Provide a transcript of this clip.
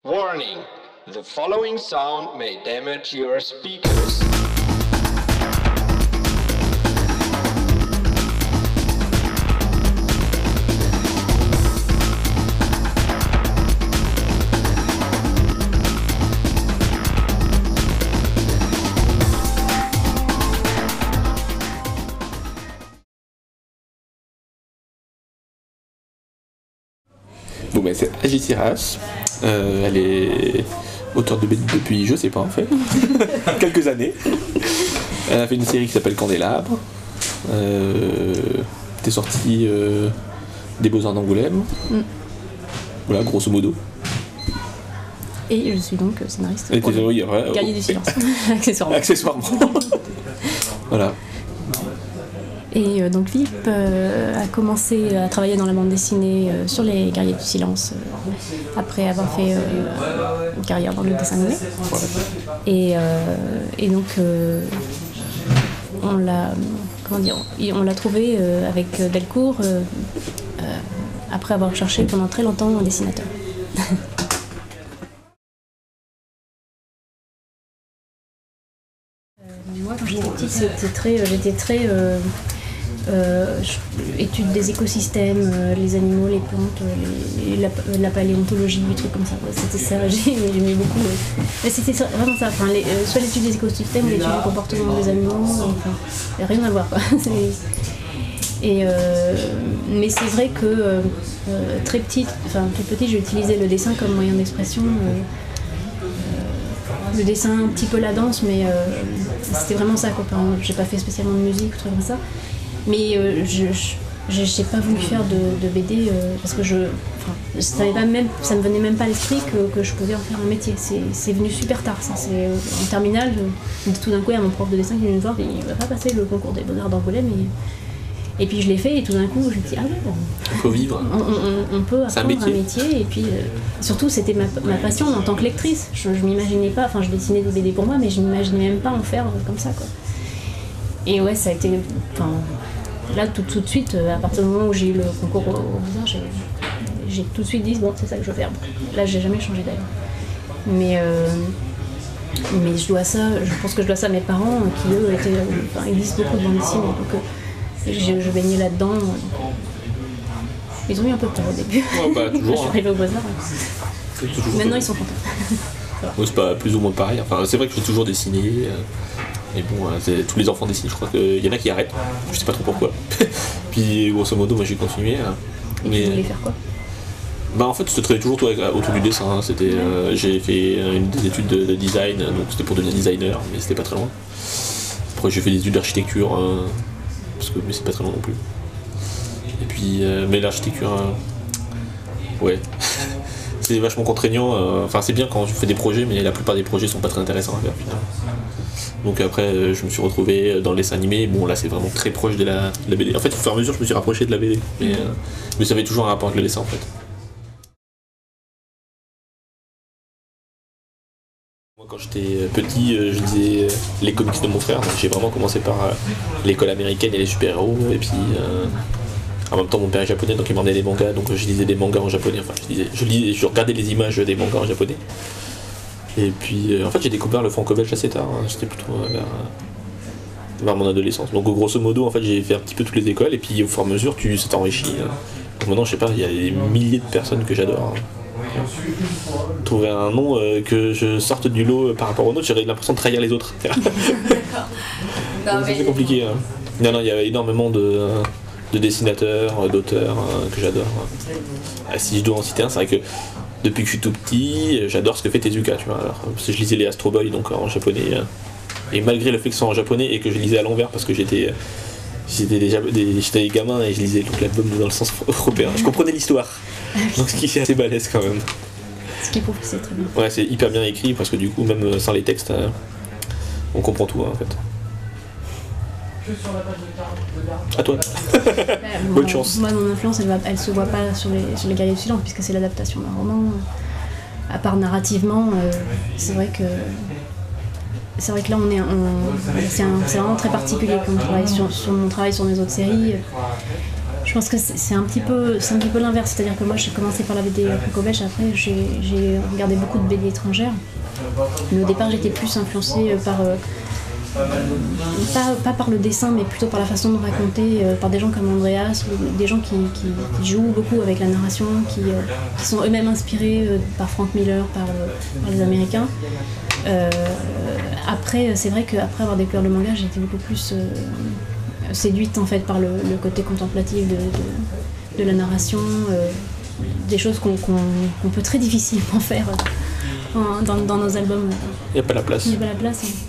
Warning, the following sound may damage your speakers. Bon ben c'est Agi Siras, elle est auteure de BD depuis je sais pas en fait, quelques années. Elle a fait une série qui s'appelle Candélabre, t'es sortie des Beaux-Arts d'Angoulême, voilà grosso modo. Et je suis donc scénariste. Et oui, vrai, Guerrier du silence, accessoirement. Accessoirement. Voilà. Et donc Vip a commencé à travailler dans la bande dessinée sur les Guerriers du silence après avoir fait une carrière dans le dessin animé. Et donc on l'a trouvé avec Delcourt après avoir cherché pendant très longtemps un dessinateur. Moi, quand j'étais petite, j'étais très étude des écosystèmes, les animaux, les plantes, la paléontologie, des trucs comme ça. C'était ça, j'aimais beaucoup. Mais c'était vraiment ça, enfin, soit l'étude des écosystèmes ou l'étude du comportement des animaux, enfin, rien à voir, quoi. Mais c'est vrai que très petite, j'ai utilisé le dessin comme moyen d'expression. Le dessin, un petit peu la danse, mais c'était vraiment ça, quoi. J'ai pas fait spécialement de musique ou trucs comme ça. Mais j'ai pas voulu faire de BD parce que ça me venait même pas à l'esprit que je pouvais en faire un métier. C'est venu super tard, ça. En terminale, tout d'un coup, il y a mon prof de dessin qui vient me voir et il va pas passer le concours des Beaux-Arts d'Angoulême. Et puis je l'ai fait et tout d'un coup je me dis ah ouais, on peut vivre. On peut apprendre un métier. Et puis surtout c'était ma passion en tant que lectrice. Je m'imaginais pas, je dessinais des BD pour moi, mais je m'imaginais même pas en faire comme ça, quoi. Et ouais, ça a été, là tout de suite, à partir du moment où j'ai eu le concours aux Beaux-Arts, j'ai tout de suite dit bon, c'est ça que je veux faire. Là j'ai jamais changé d'avis. Mais je pense que je dois ça à mes parents qui eux ils lisent beaucoup de bandes dessinées. Donc, je baignais là-dedans. Ils ont eu un peu peur au début. Oh, bah, toujours, je suis arrivée aux Beaux-Arts. Maintenant ils sont contents. Moi c'est pas plus ou moins pareil. Enfin, c'est vrai que j'ai toujours dessiné. Mais bon, tous les enfants dessinent, je crois qu'il y en a qui arrêtent. Je sais pas trop pourquoi. Puis grosso modo, moi j'ai continué. Et tu voulais faire quoi ? En fait, c'était toujours autour du dessin. J'ai fait des études de design, donc c'était pour devenir designer, mais c'était pas très loin. Après j'ai fait des études d'architecture. Mais c'est pas très long non plus. Et puis, mais l'architecture, ouais, c'est vachement contraignant. C'est bien quand tu fais des projets, mais la plupart des projets sont pas très intéressants à faire finalement. Donc après, je me suis retrouvé dans le dessin animé. Bon, là, c'est vraiment très proche de la BD. En fait, au fur et à mesure, je me suis rapproché de la BD, mais ça avait toujours un rapport avec le dessin en fait. Moi, quand j'étais petit, je lisais les comics de mon frère, donc j'ai vraiment commencé par l'école américaine et les super-héros, et puis en même temps mon père est japonais, donc il m'emmenait des mangas, donc je lisais des mangas en japonais, je regardais les images des mangas en japonais. Et puis en fait j'ai découvert le franco-belge assez tard, c'était plutôt vers mon adolescence. Donc grosso modo en fait j'ai fait un petit peu toutes les écoles, et puis au fur et à mesure ça t'enrichit. Donc maintenant je sais pas, il y a des milliers de personnes que j'adore. Trouver un nom que je sorte du lot par rapport aux autres, j'aurais l'impression de trahir les autres. D'accord. C'est compliqué. Non, il y a énormément de dessinateurs, d'auteurs que j'adore. Si je dois en citer un, c'est vrai que depuis que je suis tout petit, j'adore ce que fait Tezuka, tu vois. Alors, parce que je lisais les Astro Boy donc en japonais, et malgré le fait que ce soit en japonais et que je lisais à l'envers parce que j'étais gamin et je lisais tout l'album dans le sens européen, je comprenais l'histoire. Donc ce qui est assez balèze quand même. Ce qui prouve que c'est très bien. Ouais, c'est hyper bien écrit parce que du coup, même sans les textes, on comprend tout en fait. À toi. Bonne chance. Moi, mon influence, elle se voit pas sur les Guerriers du silence puisque c'est l'adaptation d'un roman. À part narrativement, c'est vrai que là, c'est vraiment très particulier comme travail sur mon travail sur mes autres séries. Je pense que c'est un petit peu l'inverse, c'est-à-dire que moi j'ai commencé par la BD franco-belge, après j'ai regardé beaucoup de BD étrangères. Mais au départ j'étais plus influencée par pas par le dessin, mais plutôt par la façon de raconter, par des gens comme Andreas, des gens qui jouent beaucoup avec la narration, qui sont eux-mêmes inspirés par Frank Miller, par les Américains. Après, c'est vrai qu'après avoir découvert le manga, j'ai été beaucoup plus séduite en fait par le côté contemplatif de la narration, des choses qu'on peut très difficilement faire dans nos albums. Il n'y a pas la place. Il n'y a pas la place. Hein.